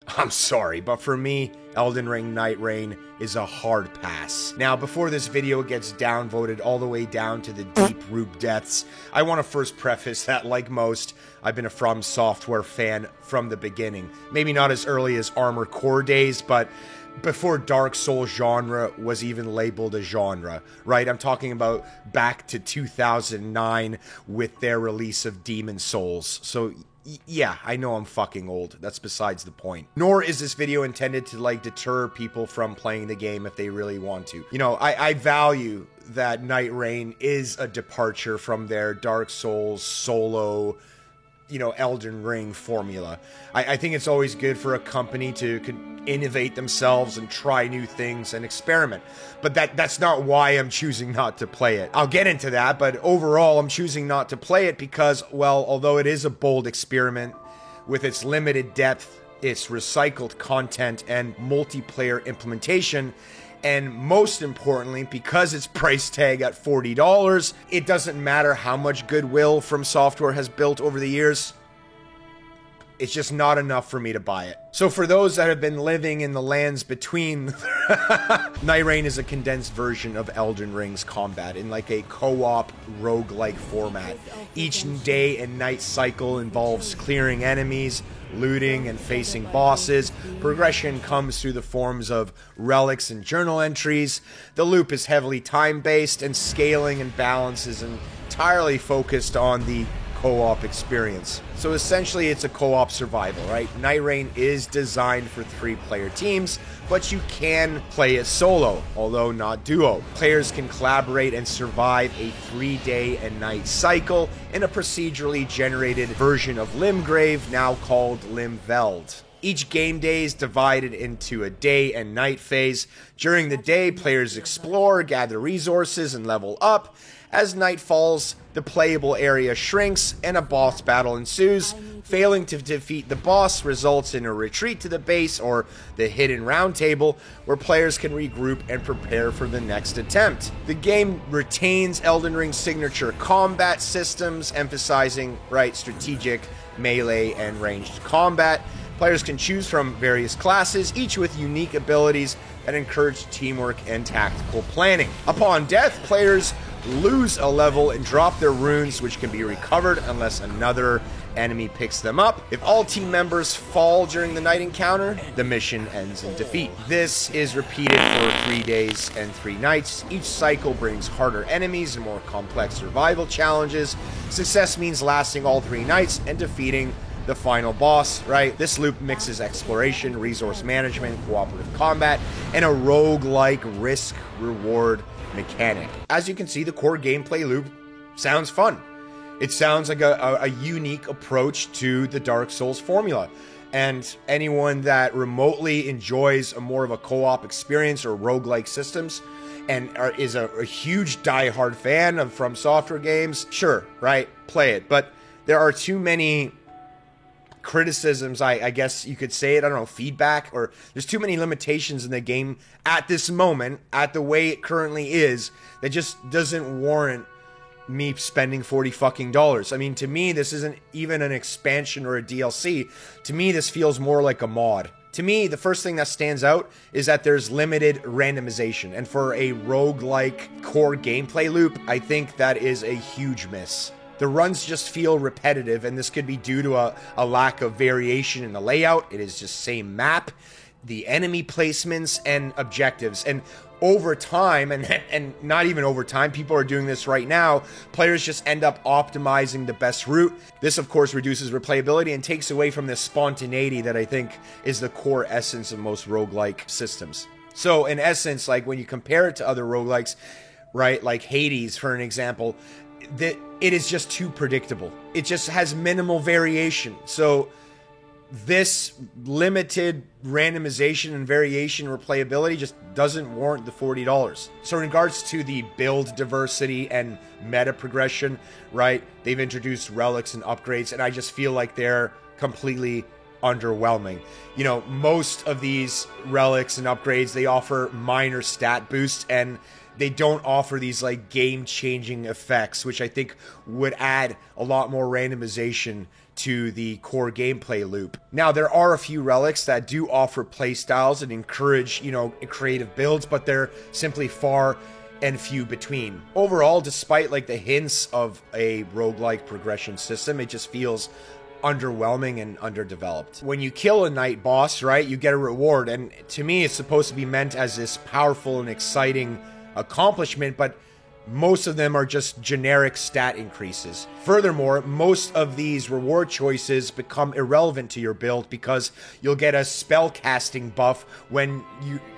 I'm sorry, but for me, Elden Ring Night Rain is a hard pass. Now, before this video gets downvoted all the way down to the deep root depths, I want to first preface that, like most, I've been a From Software fan from the beginning. Maybe not as early as Armored Core days, but before Dark Souls genre was even labeled a genre, right? I'm talking about back to 2009 with their release of Demon Souls. So yeah, I know I'm fucking old. That's besides the point. Nor is this video intended to, like, deter people from playing the game if they really want to. You know, I value that Night Rain is a departure from their Dark Souls solo, you know, Elden Ring formula. I think it's always good for a company to innovate themselves and try new things and experiment. But that's not why I'm choosing not to play it. I'll get into that, but overall I'm choosing not to play it because, well, although it is a bold experiment with its limited depth, its recycled content and multiplayer implementation, and most importantly, because it's price tag at $40, it doesn't matter how much goodwill From Software has built over the years. It's just not enough for me to buy it. So for those that have been living in the lands between, Night Rain is a condensed version of Elden Ring's combat in like a co-op roguelike format. Each day and night cycle involves clearing enemies, looting, and facing bosses. Progression comes through the forms of relics and journal entries. The loop is heavily time-based, and scaling and balance is entirely focused on the co-op experience. So essentially it's a co-op survival, right? Night Rain is designed for 3-player teams, but you can play it solo, although not duo. Players can collaborate and survive a 3-day and night cycle in a procedurally generated version of Limgrave, now called Limveld. Each game day is divided into a day and night phase. During the day, players explore, gather resources, and level up. As night falls, the playable area shrinks and a boss battle ensues. Failing to defeat the boss results in a retreat to the base or the hidden round table, where players can regroup and prepare for the next attempt. The game retains Elden Ring's signature combat systems, emphasizing strategic, melee, and ranged combat. Players can choose from various classes, each with unique abilities that encourage teamwork and tactical planning. Upon death, players lose a level and drop their runes, which can be recovered unless another enemy picks them up. If all team members fall during the night encounter, the mission ends in defeat. This is repeated for 3 days and 3 nights. Each cycle brings harder enemies and more complex survival challenges. Success means lasting all 3 nights and defeating the final boss, right? This loop mixes exploration, resource management, cooperative combat, and a roguelike risk-reward mechanic. As you can see, the core gameplay loop sounds fun. It sounds like a unique approach to the Dark Souls formula. And anyone that remotely enjoys more of a co-op experience or roguelike systems and is a huge diehard fan of From Software games, sure, right? Play it. But there are too many criticisms, I guess you could say it, I don't know, feedback, or there's too many limitations in the game at this moment, at the way it currently is, that just doesn't warrant me spending $40 fucking. I mean, to me, this isn't even an expansion or a DLC. To me, this feels more like a mod. To me, the first thing that stands out is that there's limited randomization, and for a roguelike core gameplay loop, I think that is a huge miss. The runs just feel repetitive, and this could be due to a lack of variation in the layout. It is just same map, the enemy placements, and objectives. And over time, and not even over time, people are doing this right now, players just end up optimizing the best route. This, of course, reduces replayability and takes away from the spontaneity that I think is the core essence of most roguelike systems. So, in essence, like when you compare it to other roguelikes, right, like Hades, for an example, that it is just too predictable. It just has minimal variation. So this limited randomization and variation replayability just doesn't warrant the $40. So in regards to the build diversity and meta progression, right, they've introduced relics and upgrades, and I just feel like they're completely underwhelming. You know, most of these relics and upgrades, they offer minor stat boosts, and they don't offer these like game-changing effects, which I think would add a lot more randomization to the core gameplay loop. Now, there are a few relics that do offer playstyles and encourage, creative builds, but they're simply far and few between. Overall, despite like the hints of a roguelike progression system, it just feels underwhelming and underdeveloped. When you kill a night boss, right, you get a reward, and to me it's supposed to be meant as this powerful and exciting accomplishment, but most of them are just generic stat increases. Furthermore, most of these reward choices become irrelevant to your build because you'll get a spell casting buff when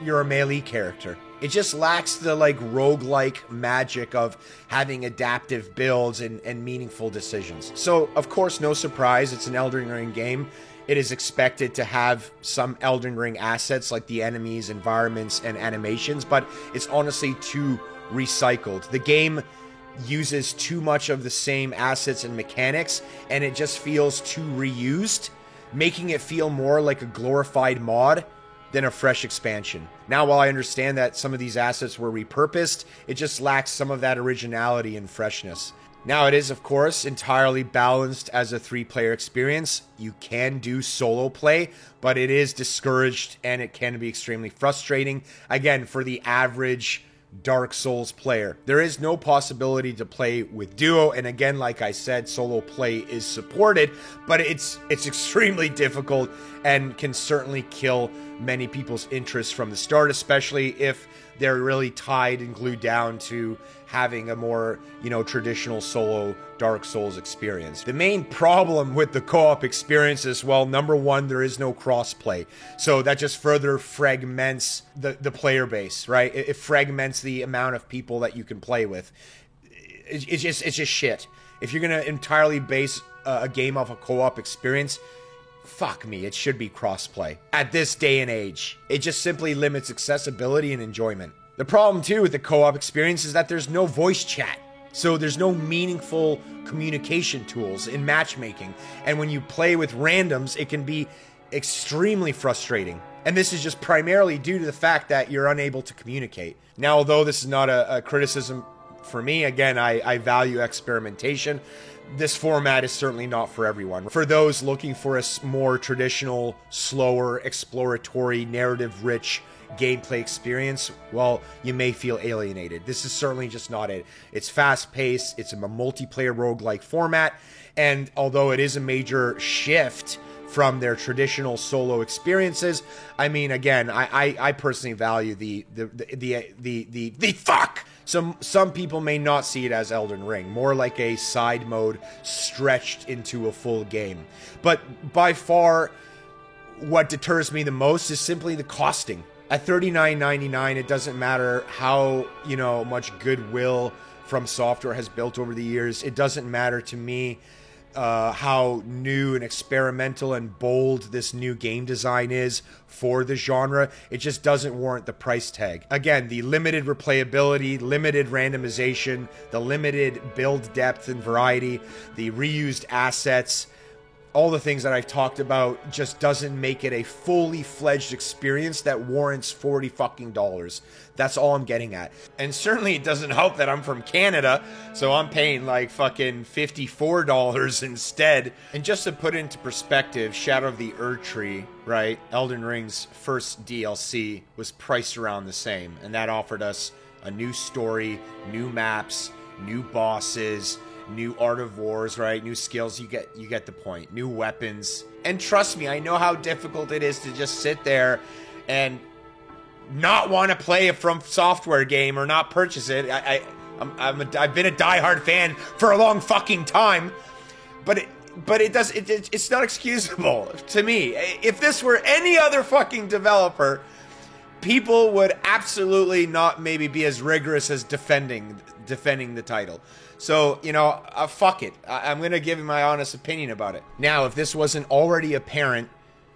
you're a melee character. It just lacks the like roguelike magic of having adaptive builds and meaningful decisions. So, of course, no surprise, it's an Elden Ring game. It is expected to have some Elden Ring assets like the enemies, environments, and animations, but it's honestly too recycled. The game uses too much of the same assets and mechanics, and it just feels too reused, making it feel more like a glorified mod than a fresh expansion. Now, while I understand that some of these assets were repurposed, it just lacks some of that originality and freshness. Now, it is, of course, entirely balanced as a 3-player experience. You can do solo play, but it is discouraged and it can be extremely frustrating, again, for the average Dark Souls player. There is no possibility to play with duo, and again, like I said, solo play is supported, but it's extremely difficult and can certainly kill many people's interest from the start, especially if they're really tied and glued down to having a more, traditional solo Dark Souls experience. The main problem with the co-op experience is, well, number one, there is no crossplay. So that just further fragments the player base, right? It fragments the amount of people that you can play with. It's just shit. If you're going to entirely base a game off a co-op experience, fuck me, it should be crossplay. At this day and age, it just simply limits accessibility and enjoyment. The problem too with the co-op experience is that there's no voice chat. So there's no meaningful communication tools in matchmaking. And when you play with randoms, it can be extremely frustrating. And this is just primarily due to the fact that you're unable to communicate. Now, although this is not a criticism for me, again, I value experimentation. This format is certainly not for everyone. For those looking for a more traditional, slower, exploratory, narrative-rich gameplay experience, well, you may feel alienated. This is certainly just not it. It's fast-paced, it's a multiplayer roguelike format, and although it is a major shift from their traditional solo experiences, I mean, again, I personally value the fuck! Some people may not see it as Elden Ring, more like a side mode stretched into a full game. But by far, what deters me the most is simply the costing. At $39.99, it doesn't matter how, much goodwill From Software has built over the years. It doesn't matter to me how new and experimental and bold this new game design is for the genre. It just doesn't warrant the price tag. Again, the limited replayability, limited randomization, the limited build depth and variety, the reused assets, all the things that I've talked about just doesn't make it a fully fledged experience that warrants $40 fucking dollars. That's all I'm getting at. And certainly it doesn't help that I'm from Canada, so I'm paying like fucking $54 instead. And just to put into perspective, Shadow of the Erdtree, right, Elden Ring's first DLC, was priced around the same, and that offered us a new story, new maps, new bosses, new Art of Wars, right? New skills, you get the point. New weapons. And trust me, I know how difficult it is to just sit there and not want to play a From Software game or not purchase it. I've been a diehard fan for a long fucking time, but it's not excusable to me. If this were any other fucking developer, people would absolutely not maybe be as rigorous as defending the title. So, fuck it. I'm going to give you my honest opinion about it. Now, if this wasn't already apparent,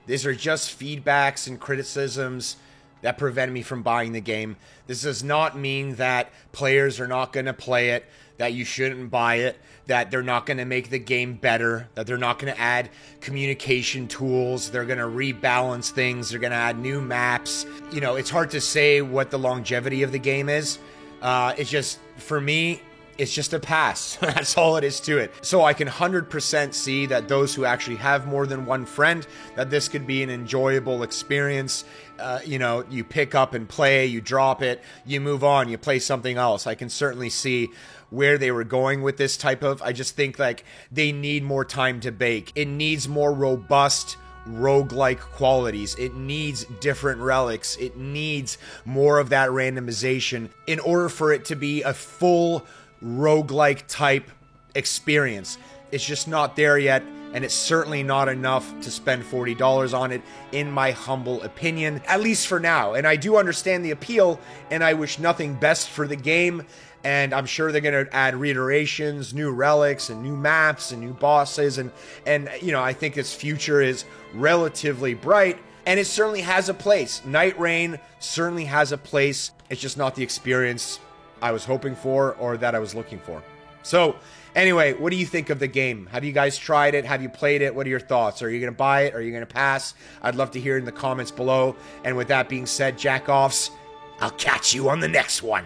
these are just feedbacks and criticisms that prevent me from buying the game. This does not mean that players are not going to play it, that you shouldn't buy it, that they're not going to make the game better, that they're not going to add communication tools, they're going to rebalance things, they're going to add new maps. It's hard to say what the longevity of the game is. It's just, for me, it's just a pass. That's all it is to it. So I can 100% see that those who actually have more than one friend, that this could be an enjoyable experience. You pick up and play, you drop it, you move on, you play something else. I can certainly see where they were going with this type of, I just think like they need more time to bake. It needs more robust roguelike qualities. It needs different relics. It needs more of that randomization in order for it to be a full roguelike type experience. It's just not there yet, and it's certainly not enough to spend $40 on it, in my humble opinion, at least for now. And I do understand the appeal, and I wish nothing best for the game, and I'm sure they're going to add reiterations, new relics, and new maps, and new bosses, and I think its future is relatively bright, and it certainly has a place. Night Rain certainly has a place. It's just not the experience I was hoping for or that I was looking for. So anyway, what do you think of the game? Have you guys tried it? Have you played it? What are your thoughts? Are you going to buy it? Are you going to pass? I'd love to hear in the comments below. And with that being said, jack-offs, I'll catch you on the next one.